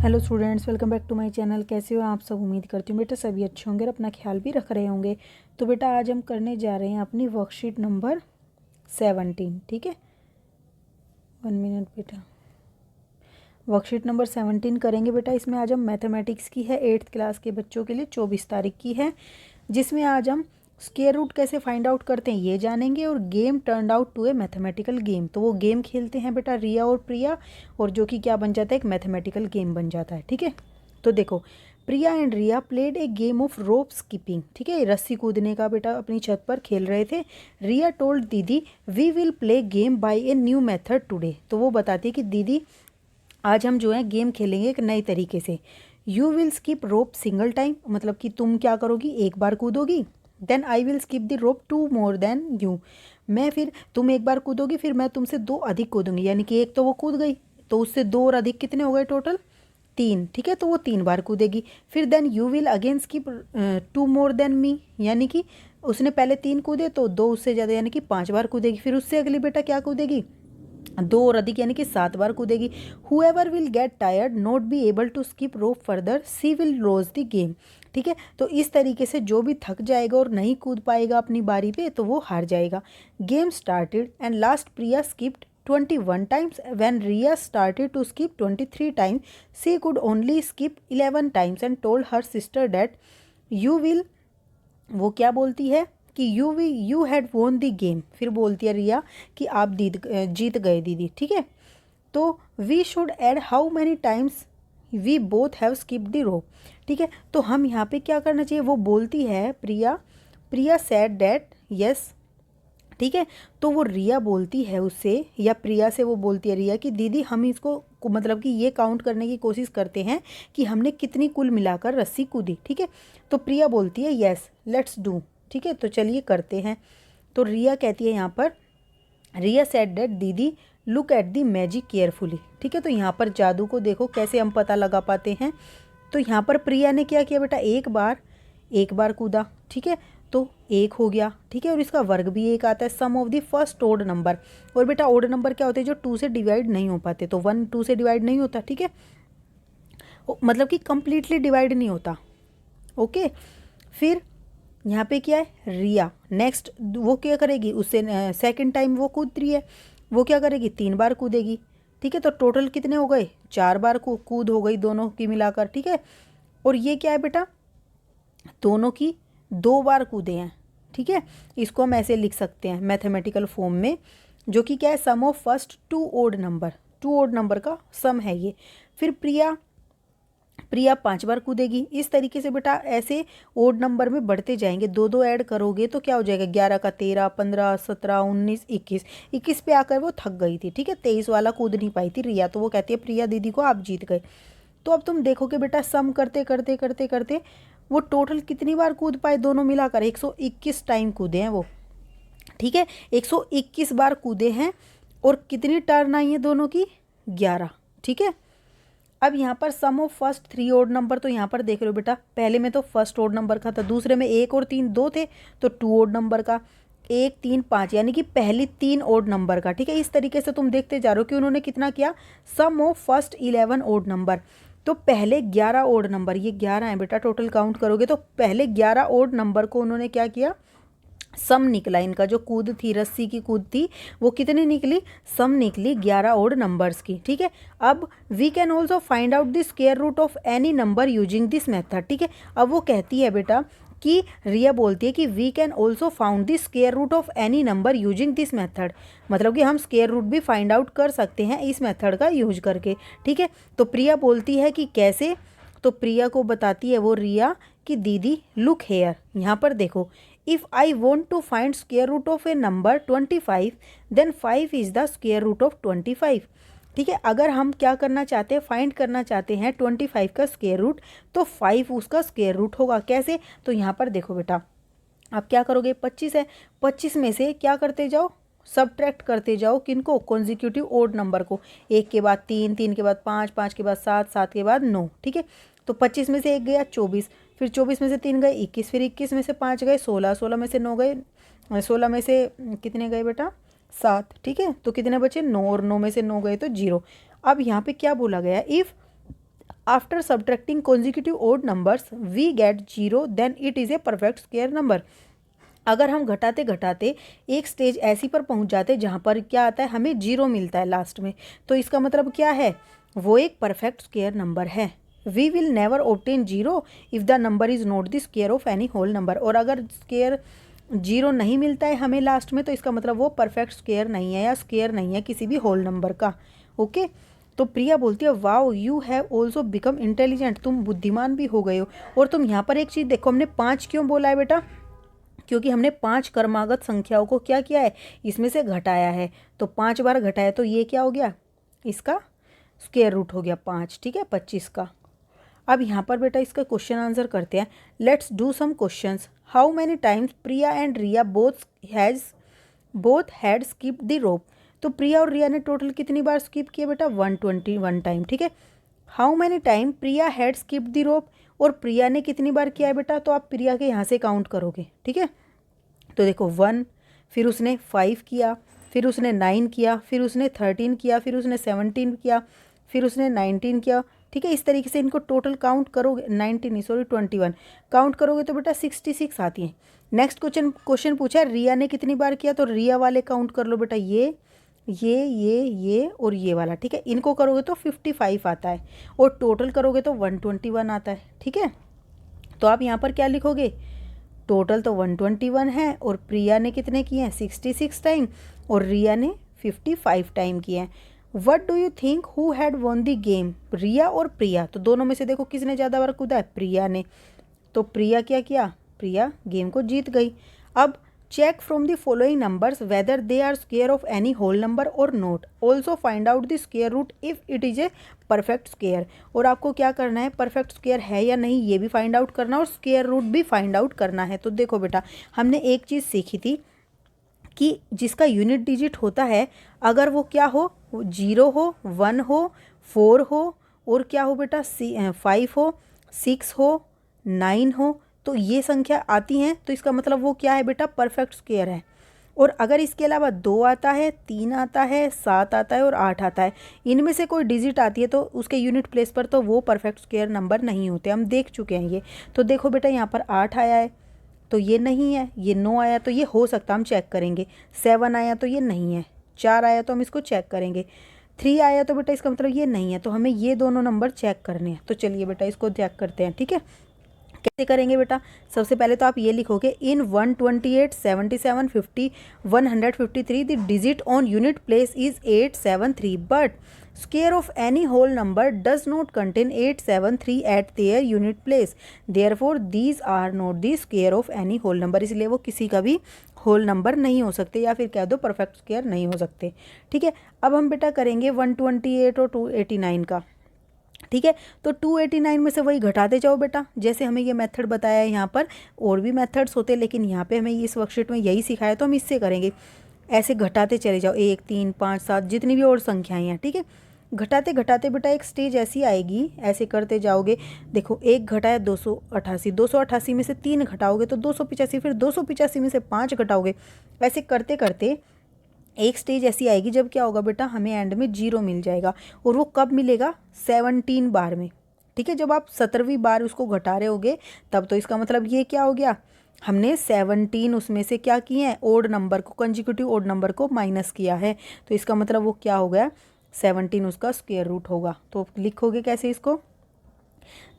Hello students, welcome back to my channel. कैसे हो आप सब? उम्मीद करती हूँ बेटा सभी अच्छे होंगे और अपना ख्याल भी रख रहे होंगे। तो बेटा आज हम करने जा रहे हैं अपनी वर्कशीट नंबर 17। ठीक है, 1 मिनट बेटा। वर्कशीट नंबर 17 करेंगे बेटा। इसमें आज हम मैथमेटिक्स की है, 8th क्लास के बच्चों के लिए 24 तारीख की है, जिसमें आज हम स्क्वायर रूट कैसे फाइंड आउट करते हैं ये जानेंगे और game turn out to a mathematical game. तो वो गेम खेलते हैं बेटा रिया और प्रिया, और जो कि क्या बन जाता है, एक मैथमेटिकल गेम बन जाता है। ठीक है, तो देखो, Priya and Riya played a game of rope skipping. ठीक है, रस्सी कूदने का बेटा अपनी छत पर खेल रहे थे। रिया टोल्ड दीदी we will play game by a new method today. तो वो बताती है कि दीदी आज हम जो है गेम खेलेंगे एक नए तरीके से। You will skip rope single time, मतलब कि तुम क्या करोगी, एक बार कूदोगी। Then I will skip the rope 2 more than you, मैं फिर तुम एक बार कूदोगी, फिर मैं तुमसे 2 अधिक कूदूंगी। यानी कि एक तो वो कूद गई, तो उससे 2 और अधिक कितने हो गए, टोटल 3। ठीक है, तो वो 3 बार कूदेगी। फिर then you will again skip 2 more than me, यानी कि उसने पहले 3 कूदे तो 2 उससे ज़्यादा यानी कि 5 बार कूदेगी। फिर उससे अगली बेटा क्या कूदेगी, 2 और अधिक यानी कि 7 बार कूदेगी। Whoever will get tired not be able to skip rope further she will lose the game. ठीक है, तो इस तरीके से जो भी थक जाएगा और नहीं कूद पाएगा अपनी बारी पे तो वो हार जाएगा। Game started and last Priya skipped 21 times when Riya started to skip 23 times. She could only skip 11 times and told her sister that you will, वो क्या बोलती है कि you had won the game. फिर बोलती है रिया कि आप जीत गए दीदी। ठीक है, तो we should add how many times we both have skip the rope. ठीक है, तो हम यहाँ पे क्या करना चाहिए, वो बोलती है प्रिया सैड डैट यस। ठीक है, तो वो रिया बोलती है उससे, या प्रिया से वो बोलती है रिया कि दीदी हम इसको मतलब कि ये काउंट करने की कोशिश करते हैं कि हमने कितनी कुल मिलाकर रस्सी कूदी। ठीक है, तो प्रिया बोलती है यस लेट्स डू। ठीक है, तो चलिए करते हैं। तो रिया कहती है यहाँ पर, रिया सेड दैट दीदी look at the magic carefully. ठीक है, तो यहाँ पर जादू को देखो कैसे हम पता लगा पाते हैं। तो यहाँ पर प्रिया ने क्या किया बेटा, एक बार कूदा। ठीक है, तो 1 हो गया। ठीक है, और इसका वर्ग भी 1 आता है, sum of the first odd number. और बेटा ओड नंबर क्या होते हैं, जो 2 से डिवाइड नहीं हो पाते। तो 1 2 से डिवाइड नहीं होता। ठीक है, मतलब कि कंप्लीटली डिवाइड नहीं होता। ओके, फिर यहाँ पे क्या है, रिया नेक्स्ट वो क्या करेगी, उससे सेकंड टाइम वो कूद रही है, वो क्या करेगी, 3 बार कूदेगी। ठीक है, तो टोटल कितने हो गए, 4 बार को कूद हो गई दोनों की मिलाकर। ठीक है, और ये क्या है बेटा, दोनों की 2 बार कूदे हैं। ठीक है, इसको हम ऐसे लिख सकते हैं मैथमेटिकल फॉर्म में, जो कि क्या है, sum of first 2 odd number का सम है ये। फिर प्रिया 5 बार कूदेगी। इस तरीके से बेटा ऐसे ओड नंबर में बढ़ते जाएंगे, 2 ऐड करोगे तो क्या हो जाएगा, 11 का 13, 15, 17, 19, 21 पे आकर वो थक गई थी। ठीक है, 23 वाला कूद नहीं पाई थी रिया, तो वो कहती है प्रिया दीदी को आप जीत गए। तो अब तुम देखोगे बेटा सम करते करते करते करते वो टोटल कितनी बार कूद पाए, दोनों मिलाकर 121 टाइम कूदे हैं वो। ठीक है, 121 बार कूदे हैं, और कितनी टर्न आई है दोनों की, 11। ठीक है, अब यहाँ पर सम ऑफ फर्स्ट 3 ओड नंबर, तो यहाँ पर देख रहे हो बेटा, पहले में तो फर्स्ट ओड नंबर का था, दूसरे में 1 और 3 2 थे, तो 2 ओड नंबर का, 1 3 5 यानी कि पहली 3 ओड नंबर का। ठीक है, इस तरीके से तुम देखते जा रहे हो कि उन्होंने कितना किया, सम ऑफ फर्स्ट 11 ओड नंबर। तो पहले 11 ओड नंबर, ये 11 है बेटा, टोटल काउंट करोगे तो पहले 11 ओड नंबर को उन्होंने क्या किया, सम निकला। इनका जो कूद थी, रस्सी की कूद थी, वो कितनी निकली, सम निकली 11 ओड नंबर्स की। ठीक है, अब we can also find out the square root of any number using this method. ठीक है, अब वो कहती है बेटा कि रिया बोलती है कि we can also found the square root of any number using this method, मतलब कि हम स्क्वायर रूट भी फाइंड आउट कर सकते हैं इस मेथड का यूज करके। ठीक है, तो प्रिया बोलती है कि कैसे, तो प्रिया को बताती है वो रिया कि दीदी लुक हेयर, यहाँ पर देखो, if I want to find square root of a number 25 then 5 is the square root of 25। ठीक है, अगर हम क्या करना चाहते हैं, फाइंड करना चाहते हैं 25 का स्क्वायर रूट, तो 5 उसका स्क्वायर रूट होगा। कैसे, तो यहाँ पर देखो बेटा, आप क्या करोगे, 25 है, 25 में से क्या करते जाओ, सब्ट्रैक्ट करते जाओ, किनको, कॉन्जिक्यूटिव ओड नंबर को, 1 के बाद 3, 3 के बाद 5, 5 के बाद 7, 7 के बाद 9। ठीक है, तो 25 में से 1 गया 24, फिर 24 में से 3 गए 21, फिर 21 में से 5 गए 16, 16 में से 9 गए, 16 में से कितने गए बेटा, 7। ठीक है, तो कितने बचे, 9, और 9 में से 9 गए तो 0। अब यहाँ पे क्या बोला गया, if after subtracting consecutive odd numbers we get 0 then it is a perfect square number. अगर हम घटाते घटाते एक स्टेज ऐसी पर पहुंच जाते जहां पर क्या आता है, हमें 0 मिलता है लास्ट में, तो इसका मतलब क्या है, वो एक परफेक्ट स्क्वायर नंबर है। We will never obtain 0 if the number is not the square of any whole number. और अगर स्क्वायर 0 नहीं मिलता है हमें लास्ट में, तो इसका मतलब वो परफेक्ट स्क्वायर नहीं है या स्क्वायर नहीं है किसी भी होल नंबर का। ओके, तो प्रिया बोलती है wow you have also become intelligent, तुम बुद्धिमान भी हो गए हो। और तुम यहाँ पर एक चीज़ देखो, हमने 5 क्यों बोला है बेटा, क्योंकि हमने 5 क्रमागत संख्याओं को क्या किया है, इसमें से घटाया है। तो 5 बार घटाया तो ये क्या हो गया, इसका स्क्वायर रूट हो गया 5, ठीक है, 25 का। अब यहाँ पर बेटा इसका क्वेश्चन आंसर करते हैं। Let's do some questions. How many times Priya and Riya both had skipped the rope. तो प्रिया और रिया ने टोटल कितनी बार स्किप किया बेटा, 121 टाइम, ठीक है। How many time Priya had skipped the रोप, और प्रिया ने कितनी बार किया है बेटा, तो आप प्रिया के यहाँ से काउंट करोगे, ठीक है। तो देखो 1, फिर उसने 5 किया, फिर उसने 9 किया, फिर उसने 13 किया, फिर उसने 17 किया, फिर उसने 19 किया, ठीक है। इस तरीके से इनको टोटल काउंट करोगे, 21 काउंट करोगे तो बेटा 66 आती है। नेक्स्ट क्वेश्चन पूछा है रिया ने कितनी बार किया, तो रिया वाले काउंट कर लो बेटा, ये और ये वाला, ठीक है। इनको करोगे तो 55 आता है, और टोटल करोगे तो 121 आता है, ठीक है। तो आप यहाँ पर क्या लिखोगे, टोटल तो 121 है, और प्रिया ने कितने किए हैं, 66 टाइम, और रिया ने 55 टाइम किए हैं। What do you think who had won the game, Riya और प्रिया, तो दोनों में से देखो किसने ज़्यादा बार कूदा है, प्रिया ने। तो प्रिया क्या किया, प्रिया गेम को जीत गई। अब check from the following numbers whether they are square of any whole number और not, also find out the square root if it is a perfect square. और आपको क्या करना है, परफेक्ट स्क्वायर है या नहीं ये भी फाइंड आउट करना, और स्क्वायर रूट भी फाइंड आउट करना है। तो देखो बेटा, हमने एक चीज़ सीखी थी कि जिसका यूनिट डिजिट होता है, अगर वो क्या हो, 0 हो, 1 हो, 4 हो, और क्या हो बेटा, 5 हो, 6 हो, 9 हो, तो ये संख्या आती हैं, तो इसका मतलब वो क्या है बेटा, परफेक्ट स्क्वायर है। और अगर इसके अलावा 2 आता है, 3 आता है, 7 आता है और 8 आता है, इनमें से कोई डिजिट आती है तो उसके यूनिट प्लेस पर तो वो परफेक्ट स्क्वायर नंबर नहीं होते, हम देख चुके हैं ये। तो देखो बेटा यहाँ पर 8 आया है तो ये नहीं है, ये 9 आया तो ये हो सकता, हम चेक करेंगे। 7 आया तो ये नहीं है, 4 आया तो हम इसको चेक करेंगे, 3 आया तो बेटा इसका मतलब ये नहीं है, तो हमें ये दोनों नंबर चेक करने हैं। तो चलिए बेटा इसको चेक करते हैं, ठीक है। कैसे करेंगे बेटा, सबसे पहले तो आप ये लिखोगे in 128, 77, 50, 153 the digit on unit place is 873, but square of any whole number does not contain 873 at their unit place, therefore these are not the square of any whole number, इसलिए वो किसी का भी होल नंबर नहीं हो सकते, या फिर कह दो परफेक्ट स्क्वायर नहीं हो सकते, ठीक है। अब हम बेटा करेंगे 128 और 289 का, ठीक है। तो 289 में से वही घटाते जाओ बेटा, जैसे हमें ये मेथड बताया है। यहाँ पर और भी मेथड्स होते हैं, लेकिन यहाँ पे हमें इस वर्कशीट में यही सिखाया, तो हम इससे करेंगे। ऐसे घटाते चले जाओ, 1, 3, 5, 7 जितनी भी और संख्याएं हैं, ठीक है। घटाते घटाते बेटा एक स्टेज ऐसी आएगी, ऐसे करते जाओगे। देखो 1 घटाया 288, 288 में से 3 घटाओगे तो 285, फिर 285 में से 5 घटाओगे। ऐसे करते करते एक स्टेज ऐसी आएगी जब क्या होगा बेटा, हमें एंड में 0 मिल जाएगा। और वो कब मिलेगा, 17 बार में, ठीक है। जब आप 17वीं बार उसको घटा रहे होगे तब, तो इसका मतलब ये क्या हो गया, हमने 17 उसमें से क्या किए हैं, ओड नंबर को, कंजिक्यूटिव ओड नंबर को माइनस किया है। तो इसका मतलब वो क्या हो गया, 17 उसका स्क्वायर रूट होगा। तो लिखोगे कैसे इसको,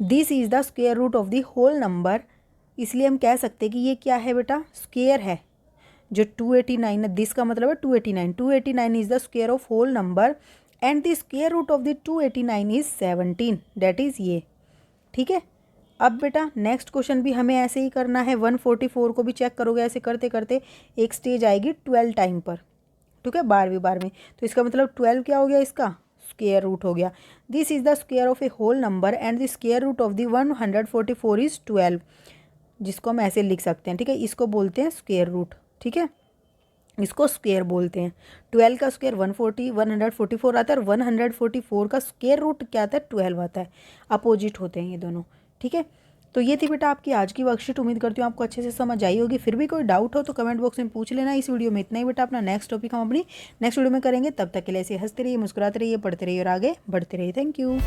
this is the square root of the whole number, इसलिए हम कह सकते हैं कि ये क्या है बेटा, स्क्वायर है। जो 289 है, दिस का मतलब है 289, 289 is the square of whole number and the square root of the 289 is 17, that is ये, ठीक है। अब बेटा नेक्स्ट क्वेश्चन भी हमें ऐसे ही करना है। 144 को भी चेक करोगे, ऐसे करते करते एक स्टेज आएगी 12 टाइम पर, ठीक है, 12वीं बार में। तो इसका मतलब 12 क्या हो गया, इसका स्क्वायर रूट हो गया। This is the square of a whole number and the square root of the 144 is 12, जिसको हम ऐसे लिख सकते हैं, ठीक है। इसको बोलते हैं स्क्वायर रूट, ठीक है, इसको स्क्वायर बोलते हैं। 12 का स्क्वायर 144 आता है, और 144 का स्क्वायर रूट क्या आता है, 12 आता है। अपोजिट होते हैं ये दोनों, ठीक है। तो ये थी बेटा आपकी आज की वर्कशीट, उम्मीद करती हूँ आपको अच्छे से समझ आई होगी। फिर भी कोई डाउट हो तो कमेंट बॉक्स में पूछ लेना। इस वीडियो में इतना ही बेटा, अपना नेक्स्ट टॉपिक हम अपनी नेक्स्ट वीडियो में करेंगे। तब तक के लिए ऐसे हंसते रहिए, मुस्कुराते रहिए, पढ़ते रहिए और आगे बढ़ते रहिए। Thank you.